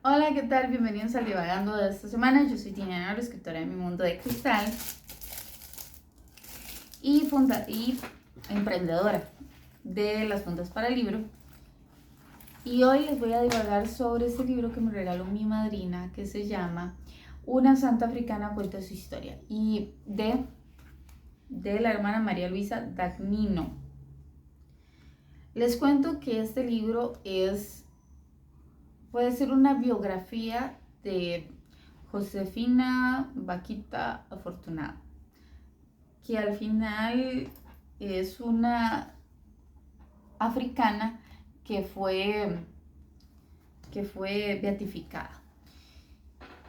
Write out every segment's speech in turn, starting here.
Hola, ¿qué tal? Bienvenidos al Divagando de esta semana. Yo soy Tina Navarro, escritora de Mi Mundo de Cristal y emprendedora de las fundas para el libro. Y hoy les voy a divagar sobre este libro que me regaló mi madrina, que se llama Una Santa Africana cuenta su historia, y de la hermana María Luisa Dagnino. Les cuento que este libro puede ser una biografía de Josefina Vaquita Afortunada, que al final es una africana que fue beatificada.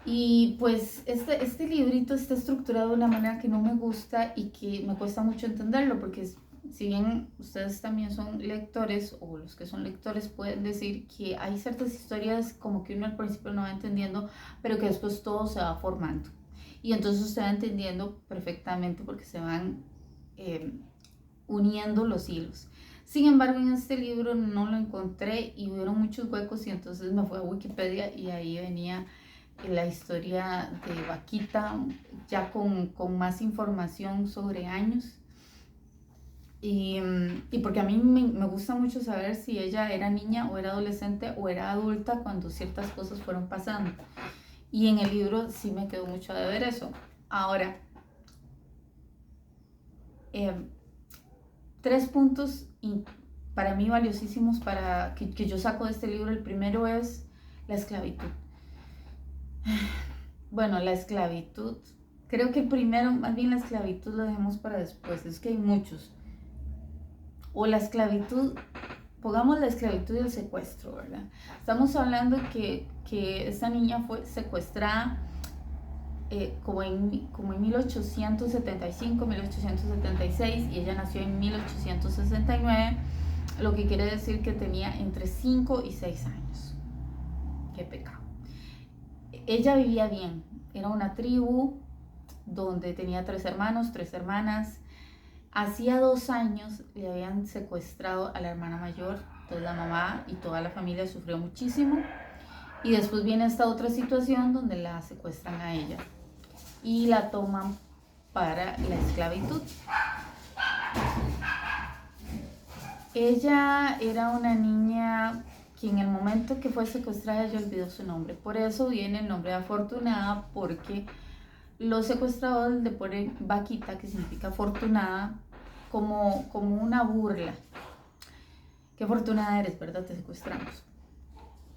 Y pues este librito está estructurado de una manera que no me gusta y que me cuesta mucho entenderlo, porque si bien ustedes también son lectores, o los que son lectores pueden decir que hay ciertas historias como que uno al principio no va entendiendo, pero que después todo se va formando. Y entonces usted va entendiendo perfectamente porque se van uniendo los hilos. Sin embargo, en este libro no lo encontré y hubieron muchos huecos, y entonces me fui a Wikipedia y ahí venía la historia de Vaquita, ya con más información sobre años. Y porque a mí me gusta mucho saber si ella era niña o era adolescente o era adulta cuando ciertas cosas fueron pasando. Y en el libro sí me quedó mucho de ver eso. Ahora, 3 puntos para mí valiosísimos que yo saco de este libro. El primero es la esclavitud. Bueno, la esclavitud, creo que primero, más bien la esclavitud lo dejemos para después, es que hay muchos. O la esclavitud, pongamos la esclavitud y el secuestro, ¿verdad? Estamos hablando que esta niña fue secuestrada como en 1875, 1876, y ella nació en 1869, lo que quiere decir que tenía entre 5 y 6 años. Qué pecado. Ella vivía bien, era una tribu donde tenía 3 hermanos, 3 hermanas. Hacía 2 años le habían secuestrado a la hermana mayor, entonces la mamá y toda la familia sufrió muchísimo. Y después viene esta otra situación donde la secuestran a ella y la toman para la esclavitud. Ella era una niña que en el momento que fue secuestrada ella olvidó su nombre. Por eso viene el nombre de Afortunada, porque los secuestradores le ponen Vaquita, que significa afortunada, como una burla. Qué afortunada eres, ¿verdad? Te secuestramos.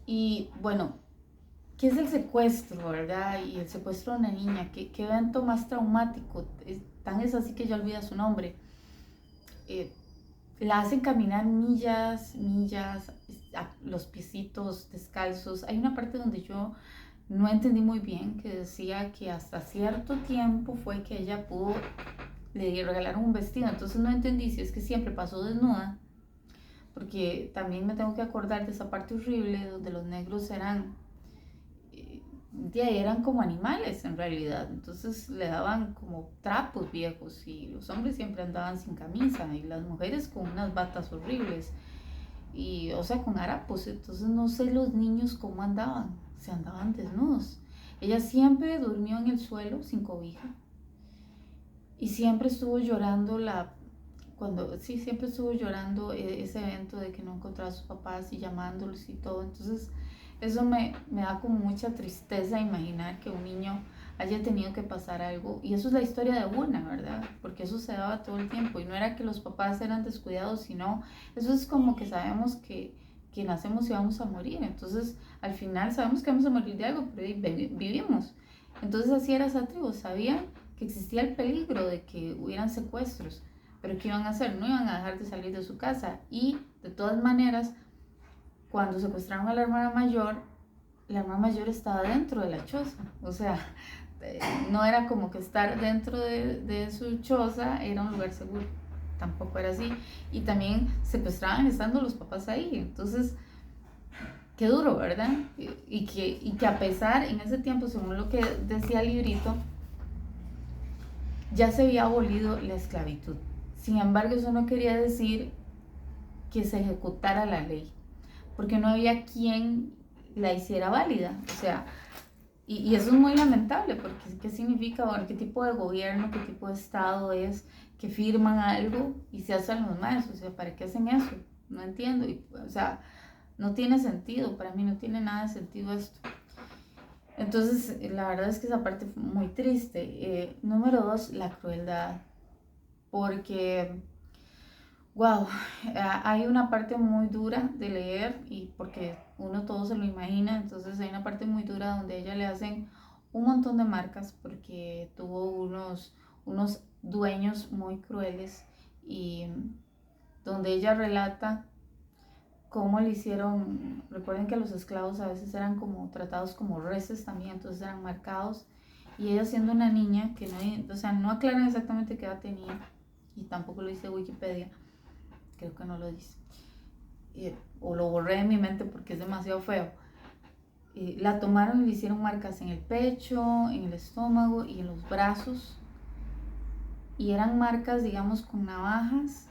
Y bueno, ¿qué es el secuestro, verdad? Y el secuestro de una niña, ¿qué evento más traumático? Tan es así que ya olvida su nombre. La hacen caminar millas, los piecitos descalzos. Hay una parte donde yo no entendí muy bien, que decía que hasta cierto tiempo fue que ella pudo, le regalaron un vestido. Entonces no entendí si es que siempre pasó desnuda, porque también me tengo que acordar de esa parte horrible donde los negros eran como animales en realidad. Entonces le daban como trapos viejos, y los hombres siempre andaban sin camisa y las mujeres con unas batas horribles, y o sea, con harapos. Entonces no sé los niños cómo andaban, se andaban desnudos. Ella siempre durmió en el suelo sin cobija y siempre estuvo llorando siempre estuvo llorando ese evento de que no encontraba a sus papás y llamándolos y todo. Entonces eso me da como mucha tristeza imaginar que un niño haya tenido que pasar algo, y eso es la historia de una, ¿verdad? Porque eso se daba todo el tiempo, y no era que los papás eran descuidados, sino eso es como que sabemos que nacemos y vamos a morir. Entonces al final sabemos que vamos a morir de algo, pero vivimos. Entonces así era esa tribu, sabían que existía el peligro de que hubieran secuestros, pero ¿qué iban a hacer? No iban a dejar de salir de su casa. Y de todas maneras, cuando secuestraron a la hermana mayor estaba dentro de la choza. O sea, no era como que estar dentro de su choza era un lugar seguro. Tampoco era así. Y también secuestraban estando los papás ahí. Entonces, qué duro, ¿verdad? Y que a pesar, en ese tiempo, según lo que decía el librito, ya se había abolido la esclavitud. Sin embargo, eso no quería decir que se ejecutara la ley, porque no había quien la hiciera válida. O sea, y eso es muy lamentable, porque ¿qué significa? Bueno, ¿qué tipo de gobierno, qué tipo de estado es que firman algo y se hacen los más? O sea, ¿para qué hacen eso? No entiendo. O sea, no tiene sentido, para mí no tiene nada de sentido esto. Entonces, la verdad es que esa parte fue muy triste. Número dos, la crueldad. Porque, wow, hay una parte muy dura de leer y porque uno todo se lo imagina, entonces hay una parte muy dura donde a ella le hacen un montón de marcas porque tuvo unos dueños muy crueles y donde ella relata cómo le hicieron, recuerden que los esclavos a veces eran como tratados como reses también, entonces eran marcados y ella siendo una niña que no, o sea, no aclaran exactamente qué edad tenía y tampoco lo dice Wikipedia, creo que no lo dice, o lo borré de mi mente porque es demasiado feo. La tomaron y le hicieron marcas en el pecho, en el estómago y en los brazos y eran marcas, digamos, con navajas.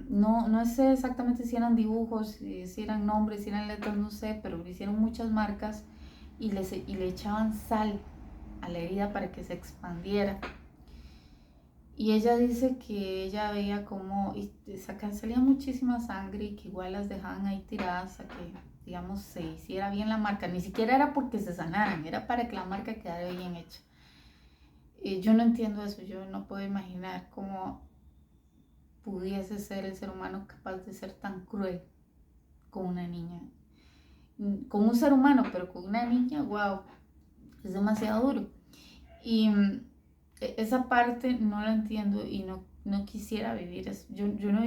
No sé exactamente si eran dibujos, si eran nombres, si eran letras, no sé, pero le hicieron muchas marcas y le echaban sal a la herida para que se expandiera. Y ella dice que ella veía como salía muchísima sangre y que igual las dejaban ahí tiradas a que, digamos, se hiciera bien la marca. Ni siquiera era porque se sanaran, era para que la marca quedara bien hecha. Yo no entiendo eso, yo no puedo imaginar cómo pudiese ser el ser humano capaz de ser tan cruel con una niña. Con un ser humano, pero con una niña, wow, es demasiado duro. Y esa parte no la entiendo y no quisiera vivir eso. Yo no,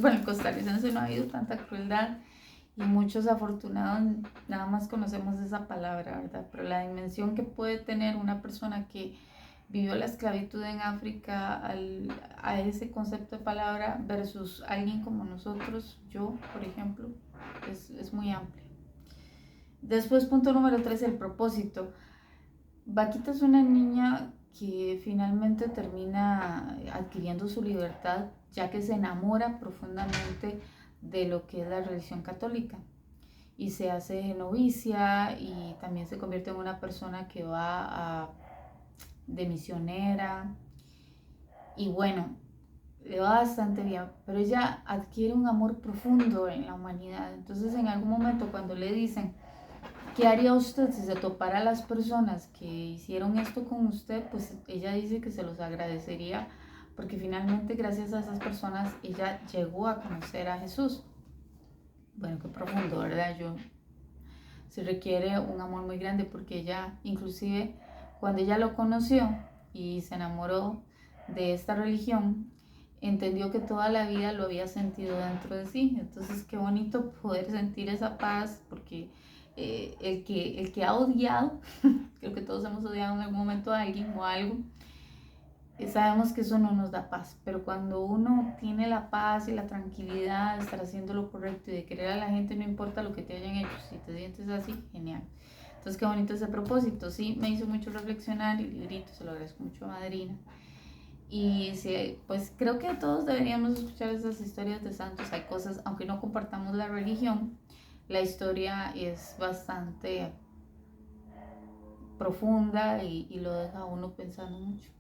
bueno, en costarricense no ha habido tanta crueldad y muchos afortunados nada más conocemos esa palabra, ¿verdad? Pero la dimensión que puede tener una persona que vivió la esclavitud en África a ese concepto de palabra versus alguien como nosotros, yo, por ejemplo, es muy amplio. Después, punto número 3, el propósito. Vaquita es una niña que finalmente termina adquiriendo su libertad, ya que se enamora profundamente de lo que es la religión católica y se hace novicia y también se convierte en una persona que va de misionera y bueno, le va bastante bien, pero ella adquiere un amor profundo en la humanidad. Entonces en algún momento cuando le dicen, ¿qué haría usted si se topara a las personas que hicieron esto con usted? Pues ella dice que se los agradecería porque finalmente gracias a esas personas ella llegó a conocer a Jesús. Bueno, qué profundo, ¿verdad? Se requiere un amor muy grande porque ella, inclusive cuando ella lo conoció y se enamoró de esta religión, entendió que toda la vida lo había sentido dentro de sí. Entonces qué bonito poder sentir esa paz porque el que ha odiado, creo que todos hemos odiado en algún momento a alguien o algo, sabemos que eso no nos da paz, pero cuando uno tiene la paz y la tranquilidad de estar haciendo lo correcto y de querer a la gente, no importa lo que te hayan hecho, si te sientes así, genial. Entonces qué bonito ese propósito, sí, me hizo mucho reflexionar y el librito se lo agradezco mucho a Madrina. Y sí, pues creo que todos deberíamos escuchar esas historias de santos. Hay cosas, aunque no compartamos la religión, la historia es bastante profunda y lo deja a uno pensando mucho.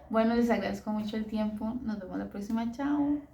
Bueno, les agradezco mucho el tiempo. Nos vemos la próxima. Chao.